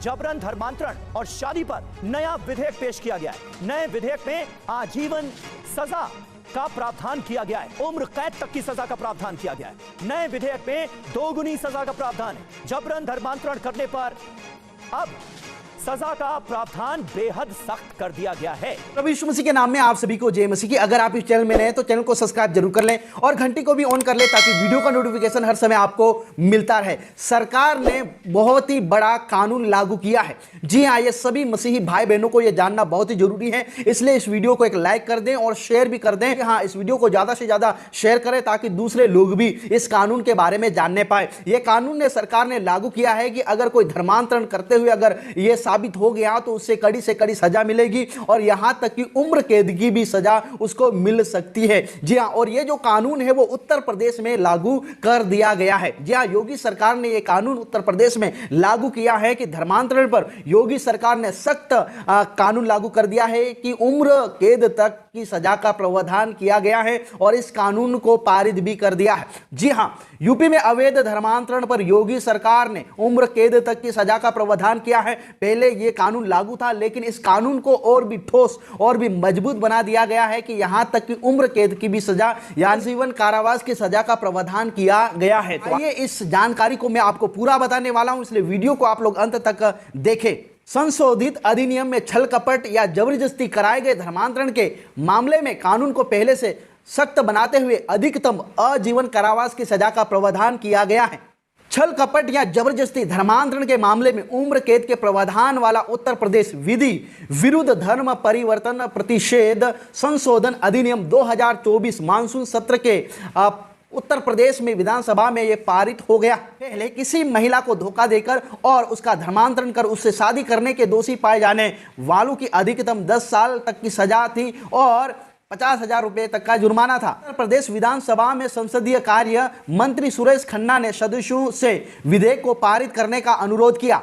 जबरन धर्मांतरण और शादी पर नया विधेयक पेश किया गया है। नए विधेयक में आजीवन सजा का प्रावधान किया गया है, उम्र कैद तक की सजा का प्रावधान किया गया है। नए विधेयक में दोगुनी सजा का प्रावधान है। जबरन धर्मांतरण करने पर अब सजा का प्रावधान बेहद सख्त कर दिया गया है। प्रभु यीशु मसीह के नाम में आप सभी को जय मसीह की। अगर आप इस चैनल में नए हैं तो चैनल को सब्सक्राइब जरूर कर लें और घंटी को भी ऑन कर लें ताकि वीडियो का नोटिफिकेशन हर समय आपको मिलता रहे। सरकार ने बहुत ही बड़ा कानून लागू किया है। जी हाँ, ये सभी मसीही भाई बहनों को ये जानना बहुत ही जरूरी है, इसलिए इस वीडियो को एक लाइक कर दें और शेयर भी कर दें। हाँ, इस वीडियो को ज्यादा से ज्यादा शेयर करें ताकि दूसरे लोग भी इस कानून के बारे में जानने पाए। यह कानून ने सरकार ने लागू किया है कि अगर कोई धर्मांतरण करते हुए अगर यह साबित हो गया तो उससे कड़ी से कड़ी सजा मिलेगी और यहां तक कि उम्र कैद की भी सजा उसको मिल सकती है। जी हां, और यह जो कानून है वो उत्तर प्रदेश में लागू कर दिया गया है। जी हां, योगी सरकार ने यह कानून उत्तर प्रदेश में लागू किया है कि धर्मांतरण पर योगी सरकार ने सख्त कानून लागू कर दिया है कि उम्र कैद तक की सजा का प्रावधान किया गया है और इस कानून को पारित भी कर दिया है। जी हां, यूपी में अवैध धर्मांतरण पर योगी सरकार ने उम्र कैद तक की सजा का प्रावधान किया है। पहले यह कानून लागू था, लेकिन इस कानून को और भी ठोस और भी मजबूत बना दिया गया है कि यहां तक कि उम्र कैद की भी सजा यानी जीवन कारावास की सजा का प्रावधान किया गया है। तो आइए इस जानकारी को मैं आपको पूरा बताने वाला हूं, इसलिए वीडियो को आप लोग अंत तक देखें। संशोधित अधिनियम में छल कपट या जबरदस्ती कराए गए धर्मांतरण के मामले में कानून को पहले से सख्त बनाते हुए अधिकतम आजीवन कारावास की सजा का प्रावधान किया गया है। छल कपट या जबरदस्ती धर्मांतरण के मामले में उम्र कैद के प्रावधान वाला उत्तर प्रदेश विधि विरुद्ध धर्म परिवर्तन प्रतिषेध संशोधन अधिनियम 2024 मानसून सत्र के उत्तर प्रदेश में विधानसभा में यह पारित हो गया। पहले किसी महिला को धोखा देकर और उसका धर्मांतरण कर उससे शादी करने के दोषी पाए जाने वालों की अधिकतम 10 साल तक की सजा थी और 50,000 रुपए तक का जुर्माना था। उत्तर प्रदेश विधानसभा में संसदीय कार्य मंत्री सुरेश खन्ना ने सदस्यों से विधेयक को पारित करने का अनुरोध किया।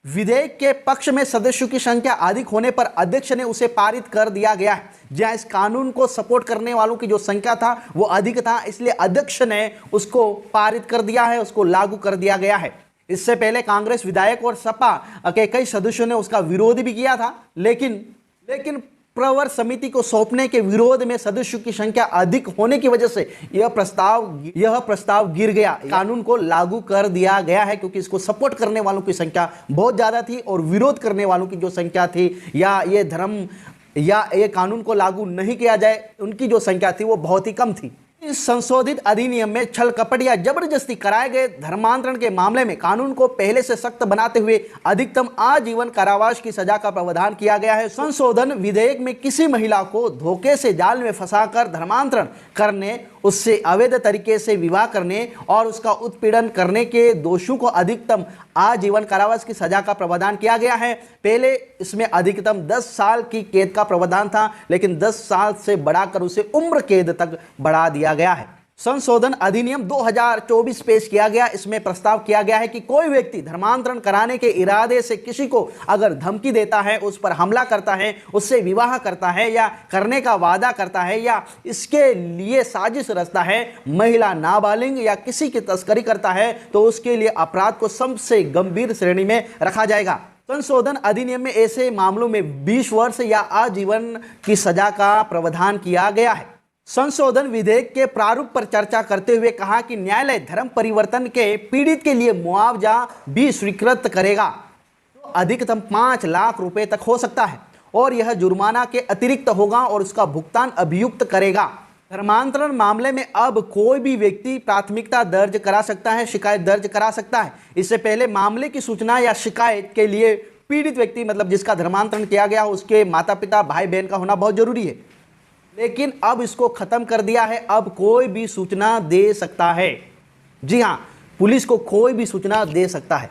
विधेयक के पक्ष में सदस्यों की संख्या अधिक होने पर अध्यक्ष ने उसे पारित कर दिया गया है। जहां इस कानून को सपोर्ट करने वालों की जो संख्या था वो अधिक था, इसलिए अध्यक्ष ने उसको पारित कर दिया है, उसको लागू कर दिया गया है। इससे पहले कांग्रेस विधायक और सपा के कई सदस्यों ने उसका विरोध भी किया था, लेकिन प्रवर समिति को सौंपने के विरोध में सदस्यों की संख्या अधिक होने की वजह से यह प्रस्ताव गिर गया। कानून को लागू कर दिया गया है क्योंकि इसको सपोर्ट करने वालों की संख्या बहुत ज्यादा थी और विरोध करने वालों की जो संख्या थी या ये कानून को लागू नहीं किया जाए उनकी जो संख्या थी वो बहुत ही कम थी। इस संशोधित अधिनियम में छल कपट या जबरदस्ती कराए गए धर्मांतरण के मामले में कानून को पहले से सख्त बनाते हुए अधिकतम आजीवन कारावास की सजा का प्रावधान किया गया है। संशोधन विधेयक में किसी महिला को धोखे से जाल में फंसाकर धर्मांतरण करने, उससे अवैध तरीके से विवाह करने और उसका उत्पीड़न करने के दोषियों को अधिकतम आजीवन कारावास की सजा का प्रावधान किया गया है। पहले इसमें अधिकतम 10 साल की कैद का प्रावधान था, लेकिन 10 साल से बढ़ाकर उसे उम्र कैद तक बढ़ा दिया गया है। संशोधन अधिनियम 2024 पेश किया गया। इसमें प्रस्ताव किया गया है कि कोई व्यक्ति धर्मांतरण कराने के इरादे से किसी को अगर धमकी देता है, उस पर हमला करता है, उससे विवाह करता है या करने का वादा करता है या इसके लिए साजिश रचता है, महिला नाबालिग या किसी की तस्करी करता है तो उसके लिए अपराध को सबसे गंभीर श्रेणी में रखा जाएगा। संशोधन अधिनियम में ऐसे मामलों में 20 वर्ष या आजीवन की सजा का प्रावधान किया गया है। संशोधन विधेयक के प्रारूप पर चर्चा करते हुए कहा कि न्यायालय धर्म परिवर्तन के पीड़ित के लिए मुआवजा भी स्वीकृत करेगा, तो अधिकतम 5 लाख रुपए तक हो सकता है और यह जुर्माना के अतिरिक्त होगा और उसका भुगतान अभियुक्त करेगा। धर्मांतरण मामले में अब कोई भी व्यक्ति प्राथमिकता दर्ज करा सकता है, शिकायत दर्ज करा सकता है। इससे पहले मामले की सूचना या शिकायत के लिए पीड़ित व्यक्ति मतलब जिसका धर्मांतरण किया गया उसके माता पिता भाई बहन का होना बहुत जरूरी है, लेकिन अब इसको खत्म कर दिया है। अब कोई भी सूचना दे सकता है। जी हां, पुलिस को कोई भी सूचना दे सकता है।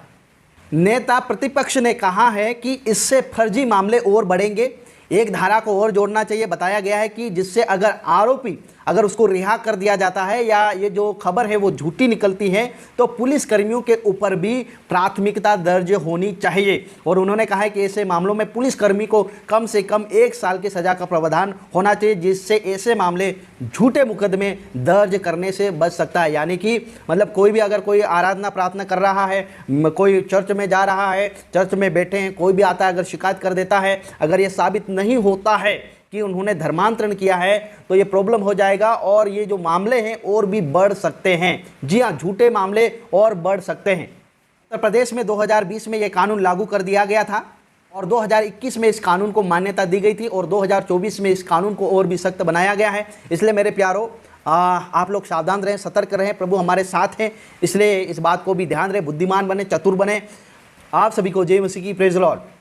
नेता प्रतिपक्ष ने कहा है कि इससे फर्जी मामले और बढ़ेंगे। एक धारा को और जोड़ना चाहिए। बताया गया है कि जिससे अगर आरोपी अगर उसको रिहा कर दिया जाता है या ये जो खबर है वो झूठी निकलती है तो पुलिस कर्मियों के ऊपर भी प्राथमिकता दर्ज होनी चाहिए। और उन्होंने कहा है कि ऐसे मामलों में पुलिस कर्मी को कम से कम 1 साल की सजा का प्रावधान होना चाहिए, जिससे ऐसे मामले झूठे मुकदमे दर्ज करने से बच सकता है। यानी कि मतलब कोई भी अगर कोई आराधना प्रार्थना कर रहा है, कोई चर्च में जा रहा है, चर्च में बैठे हैं, कोई भी आता है अगर शिकायत कर देता है, अगर ये साबित नहीं होता है कि उन्होंने धर्मांतरण किया है तो ये प्रॉब्लम हो जाएगा और ये जो मामले हैं और भी बढ़ सकते हैं। जी हाँ, झूठे मामले और बढ़ सकते हैं। उत्तर प्रदेश में 2020 में ये कानून लागू कर दिया गया था और 2021 में इस कानून को मान्यता दी गई थी और 2024 में इस कानून को और भी सख्त बनाया गया है। इसलिए मेरे प्यारों, आप लोग सावधान रहें, सतर्क रहें, प्रभु हमारे साथ हैं, इसलिए इस बात को भी ध्यान रहे, बुद्धिमान बने, चतुर बने। आप सभी को जय मसीह की, प्रेज द लॉर्ड।